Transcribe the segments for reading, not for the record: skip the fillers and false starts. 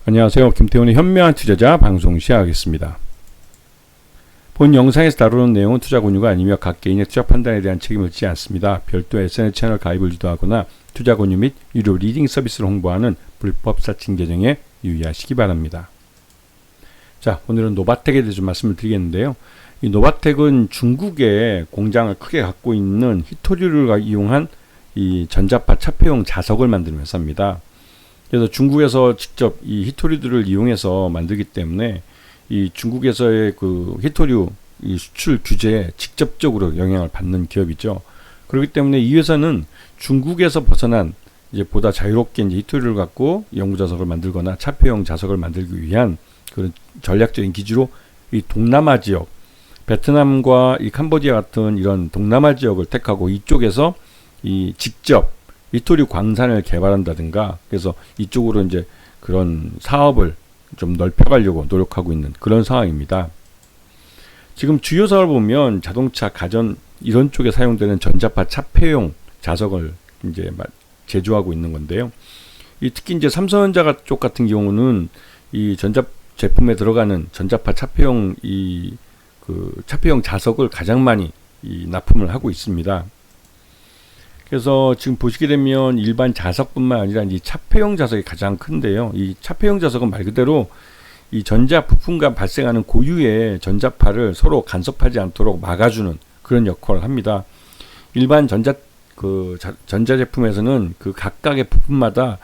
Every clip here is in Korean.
안녕하세요. 김태훈의 현명한 투자자 방송 시작하겠습니다. 본 영상에서 다루는 내용은 투자 권유가 아니며 각 개인의 투자 판단에 대한 책임을 지지 않습니다. 별도 SNS 채널 가입을 유도하거나 투자 권유 및 유료 리딩 서비스를 홍보하는 불법 사칭 계정에 유의하시기 바랍니다. 자, 오늘은 노바텍에 대해서 말씀을 드리겠는데요. 이 노바텍은 중국에 공장을 크게 갖고 있는 히토류를 이용한 이 전자파 차폐용 자석을 만드는 회사입니다. 그래서 중국에서 직접 이 히토류들을 이용해서 만들기 때문에 이 중국에서의 그 히토류 이 수출 규제에 직접적으로 영향을 받는 기업이죠. 그렇기 때문에 이 회사는 중국에서 벗어난 이제 보다 자유롭게 이제 히토류를 갖고 연구 자석을 만들거나 차폐용 자석을 만들기 위한 그런 전략적인 기지로 이 동남아 지역, 베트남과 이 캄보디아 같은 이런 동남아 지역을 택하고 이쪽에서 이 직접 히토류 광산을 개발한다든가 그래서 이쪽으로 이제 그런 사업을 좀 넓혀가려고 노력하고 있는 그런 상황입니다. 지금 주요 사업을 보면 자동차, 가전 이런 쪽에 사용되는 전자파 차폐용 자석을 이제 제조하고 있는 건데요. 특히 이제 삼성전자 쪽 같은 경우는 이 전자 제품에 들어가는 전자파 차폐용 차폐용 자석을 가장 많이 납품을 하고 있습니다. 그래서 지금 보시게 되면 일반 자석뿐만 아니라 이 차폐용 자석이 가장 큰데요. 이 차폐용 자석은 말 그대로 이 전자 부품과 발생하는 고유의 전자파를 서로 간섭하지 않도록 막아주는 그런 역할을 합니다. 일반 전자 제품에서는 그 각각의 부품마다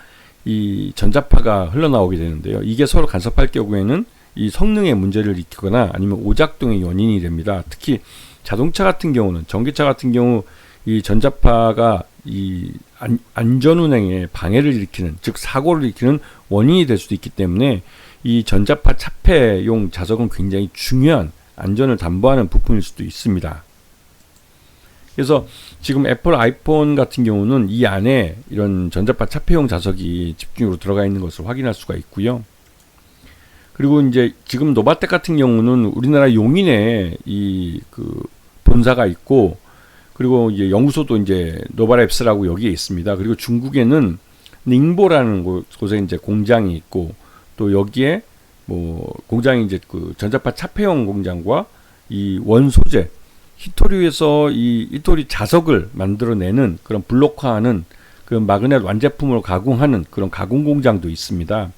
이 전자파가 흘러나오게 되는데요. 이게 서로 간섭할 경우에는 이 성능에 문제를 일으키거나 아니면 오작동의 원인이 됩니다. 특히 자동차 같은 경우는 전기차 같은 경우 이 전자파가 이 안전운행에 방해를 일으키는, 즉 사고를 일으키는 원인이 될 수도 있기 때문에 이 전자파 차폐용 자석은 굉장히 중요한 안전을 담보하는 부품일 수도 있습니다. 그래서 지금 애플 아이폰 같은 경우는 이 안에 이런 전자파 차폐용 자석이 집중적으로 들어가 있는 것을 확인할 수가 있고요. 그리고 이제 지금 노바텍 같은 경우는 우리나라 용인에 본사가 있고 그리고 이제 연구소도 이제 노바랩스라고 여기에 있습니다. 그리고 중국에는 닝보라는 곳에 이제 공장이 있고 또 여기에 공장이 이제 그 전자파 차폐용 공장과 이 원소재 히토류에서 이 히토류 자석을 만들어내는 그런 블록화하는 그 마그넷 완제품으로 가공하는 그런 가공 공장도 있습니다.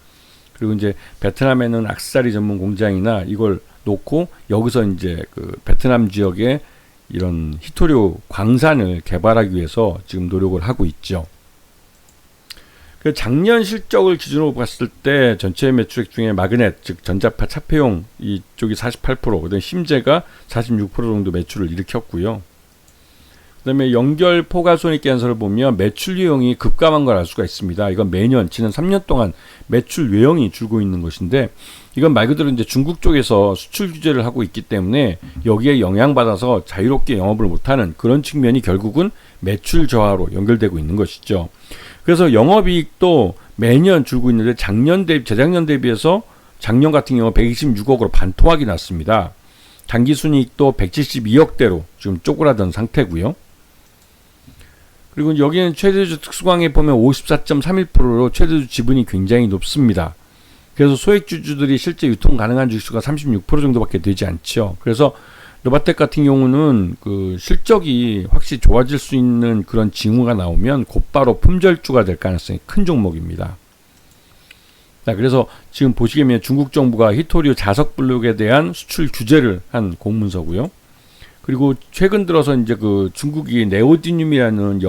그리고 이제 베트남에는 악세사리 전문 공장이나 이걸 놓고 여기서 이제 그 베트남 지역에 이런 히토류 광산을 개발하기 위해서 지금 노력을 하고 있죠. 그 작년 실적을 기준으로 봤을 때 전체 매출액 중에 마그넷, 즉 전자파 차폐용 이쪽이 48%, 그다음에 심재가 46% 정도 매출을 일으켰고요. 그다음에 연결 포괄손익계산서를 보면 매출 외형이 급감한 걸 알 수가 있습니다. 이건 매년 지난 3년 동안 매출 외형이 줄고 있는 것인데 이건 말 그대로 이제 중국 쪽에서 수출 규제를 하고 있기 때문에 여기에 영향받아서 자유롭게 영업을 못하는 그런 측면이 결국은 매출 저하로 연결되고 있는 것이죠. 그래서 영업이익도 매년 줄고 있는데 재작년 대비해서 작년 같은 경우 126억으로 반토막이 났습니다. 당기순이익도 172억대로 지금 쪼그라든 상태고요. 그리고 여기는 최대주 특수광에 보면 54.31%로 최대주 지분이 굉장히 높습니다. 그래서 소액주주들이 실제 유통 가능한 주식수가 36% 정도밖에 되지 않죠. 그래서 노바텍 같은 경우는 그 실적이 확실히 좋아질 수 있는 그런 징후가 나오면 곧바로 품절주가 될 가능성이 큰 종목입니다. 자, 그래서 지금 보시게 되면 중국 정부가 히토류 자석 블록에 대한 수출 규제를 한 공문서고요. 그리고 최근 들어서 이제 그 중국이 네오디듐이라는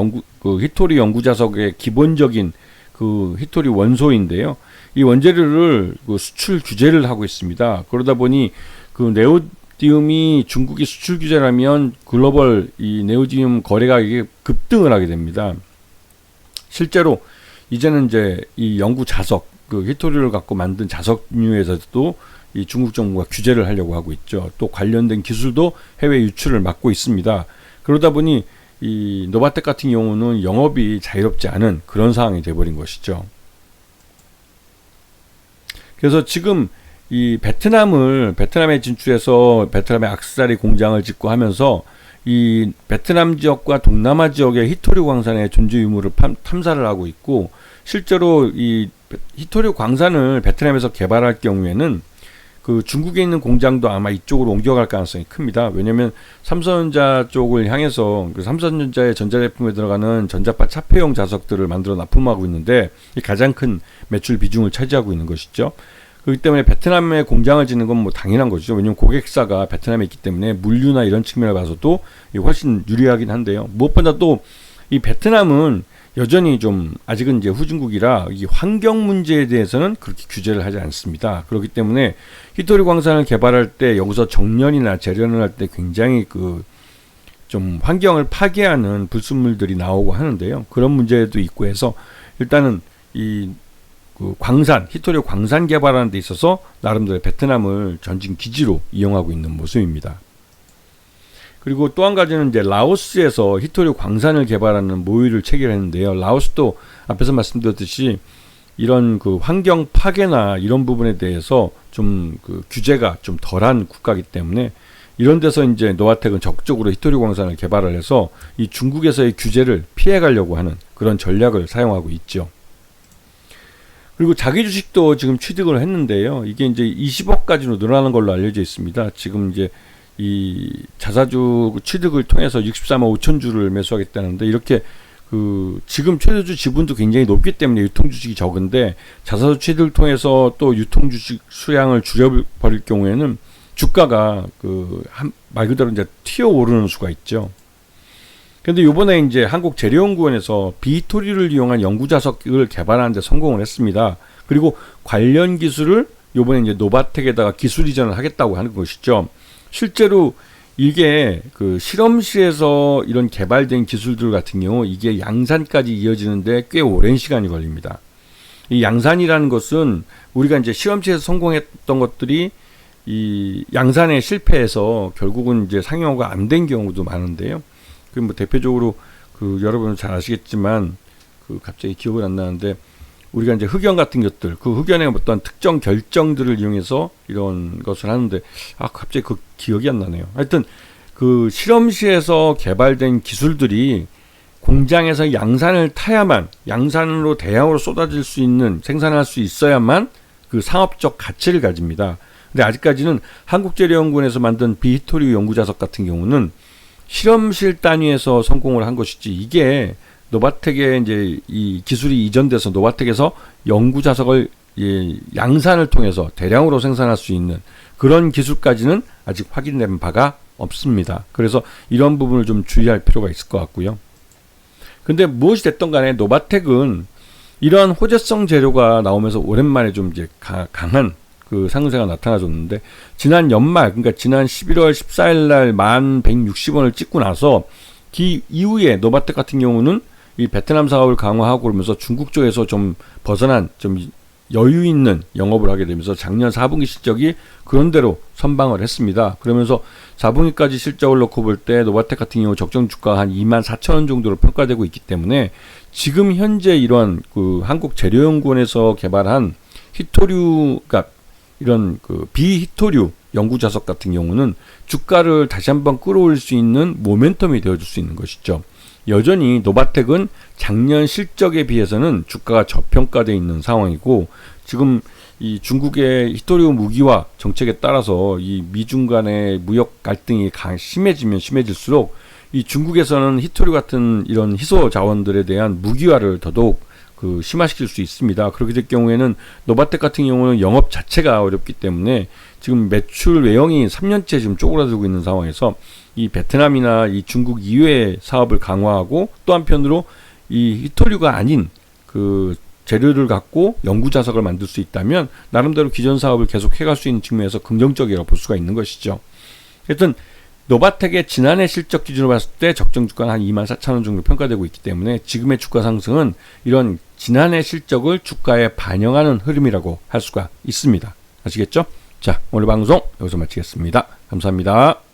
히토류 연구 자석의 기본적인 그 히토류 원소인데요. 이 원재료를 수출 규제를 하고 있습니다. 그러다 보니 그 네오디듐이 중국이 수출 규제라면 글로벌 이 네오디듐 거래 가격이 급등을 하게 됩니다. 실제로 이제는 이제 이 연구 자석, 그 히토류를 갖고 만든 자석류에서도 이 중국 정부가 규제를 하려고 하고 있죠. 또 관련된 기술도 해외 유출을 막고 있습니다. 그러다 보니 이 노바텍 같은 경우는 영업이 자유롭지 않은 그런 상황이 돼버린 것이죠. 그래서 지금 이 베트남에 진출해서 베트남의 악세사리 공장을 짓고 하면서 이 베트남 지역과 동남아 지역의 히토류 광산의 존재 유무를 탐사를 하고 있고 실제로 이 히토류 광산을 베트남에서 개발할 경우에는 그 중국에 있는 공장도 아마 이쪽으로 옮겨갈 가능성이 큽니다. 왜냐하면 삼성전자 쪽을 향해서 그 삼성전자의 전자제품에 들어가는 전자파 차폐용 자석들을 만들어 납품하고 있는데 가장 큰 매출 비중을 차지하고 있는 것이죠. 그렇기 때문에 베트남에 공장을 짓는 건 뭐 당연한 거죠. 왜냐하면 고객사가 베트남에 있기 때문에 물류나 이런 측면을 봐서도 훨씬 유리하긴 한데요. 무엇보다 또 이 베트남은 여전히 좀 아직은 이제 후진국이라 이 환경 문제에 대해서는 그렇게 규제를 하지 않습니다. 그렇기 때문에 히토류 광산을 개발할 때 여기서 정련이나 재련을 할 때 굉장히 그 좀 환경을 파괴하는 불순물들이 나오고 하는데요. 그런 문제도 있고 해서 일단은 이 그 광산, 히토류 광산 개발하는 데 있어서 나름대로 베트남을 전진 기지로 이용하고 있는 모습입니다. 그리고 또 한 가지는 이제 라오스에서 히토류 광산을 개발하는 모의를 체결했는데요. 라오스도 앞에서 말씀드렸듯이 이런 그 환경 파괴나 이런 부분에 대해서 좀 그 규제가 좀 덜한 국가이기 때문에 이런 데서 이제 노바텍은 적극적으로 히토류 광산을 개발을 해서 이 중국에서의 규제를 피해가려고 하는 그런 전략을 사용하고 있죠. 그리고 자기 주식도 지금 취득을 했는데요. 이게 이제 20억까지로 늘어나는 걸로 알려져 있습니다. 지금 이제 이 자사주 취득을 통해서 64만 5천 주를 매수하겠다는데 이렇게 그 지금 최대주 지분도 굉장히 높기 때문에 유통주식이 적은데 자사주 취득을 통해서 또 유통주식 수량을 줄여버릴 경우에는 주가가 그 말 그대로 이제 튀어오르는 수가 있죠. 근데 요번에 이제 한국재료연구원에서 비토리를 이용한 연구자석을 개발하는 데 성공을 했습니다. 그리고 관련 기술을 요번에 이제 노바텍에다가 기술 이전을 하겠다고 하는 것이죠. 실제로 이게 그 실험실에서 이런 개발된 기술들 같은 경우 이게 양산까지 이어지는데 꽤 오랜 시간이 걸립니다. 이 양산이라는 것은 우리가 이제 실험실에서 성공했던 것들이 이 양산에 실패해서 결국은 이제 상용화가 안 된 경우도 많은데요. 그 뭐 대표적으로 그 여러분은 잘 아시겠지만 그 갑자기 기억은 안 나는데 우리가 이제 흑연 같은 것들 그 흑연의 어떤 특정 결정들을 이용해서 이런 것을 하는데 갑자기 그 기억이 안 나네요. 하여튼 그 실험실에서 개발된 기술들이 공장에서 양산을 타야만 양산으로 대량으로 쏟아질 수 있는 생산할 수 있어야만 그 상업적 가치를 가집니다. 근데 아직까지는 한국재료연구원에서 만든 비히토류 연구자석 같은 경우는 실험실 단위에서 성공을 한 것이지 이게 노바텍에 이제 이 기술이 이전돼서 노바텍에서 연구 자석을 양산을 통해서 대량으로 생산할 수 있는 그런 기술까지는 아직 확인된 바가 없습니다. 그래서 이런 부분을 좀 주의할 필요가 있을 것 같고요. 근데 무엇이 됐던 간에 노바텍은 이러한 호재성 재료가 나오면서 오랜만에 좀 이제 강한 그 상승세가 나타나줬는데 지난 연말 그러니까 지난 11월 14일 날 1160원을 찍고 나서 그 이후에 노바텍 같은 경우는 이 베트남 사업을 강화하고 그러면서 중국 쪽에서 좀 벗어난 좀 여유 있는 영업을 하게 되면서 작년 4분기 실적이 그런대로 선방을 했습니다. 그러면서 4분기까지 실적을 놓고 볼 때 노바텍 같은 경우 적정 주가가 한 24,000원 정도로 평가되고 있기 때문에 지금 현재 이러한 그 한국재료연구원에서 개발한 히토류, 그러니까 이런 그 비히토류 연구자석 같은 경우는 주가를 다시 한번 끌어올릴 수 있는 모멘텀이 되어줄 수 있는 것이죠. 여전히 노바텍은 작년 실적에 비해서는 주가가 저평가되어 있는 상황이고 지금 이 중국의 히토류 무기화 정책에 따라서 이 미중 간의 무역 갈등이 심해지면 심해질수록 이 중국에서는 히토류 같은 이런 희소 자원들에 대한 무기화를 더더욱 그 심화시킬 수 있습니다. 그렇게 될 경우에는 노바텍 같은 경우는 영업 자체가 어렵기 때문에 지금 매출 외형이 3년째 지금 쪼그라들고 있는 상황에서 이 베트남이나 이 중국 이외의 사업을 강화하고 또 한편으로 이 히토류가 아닌 그 재료를 갖고 연구 자석을 만들 수 있다면 나름대로 기존 사업을 계속 해갈 수 있는 측면에서 긍정적이라고 볼 수가 있는 것이죠. 하여튼 노바텍의 지난해 실적 기준으로 봤을 때 적정 주가는 한 24,000원 정도 평가되고 있기 때문에 지금의 주가 상승은 이런 지난해 실적을 주가에 반영하는 흐름이라고 할 수가 있습니다. 아시겠죠? 자, 오늘 방송 여기서 마치겠습니다. 감사합니다.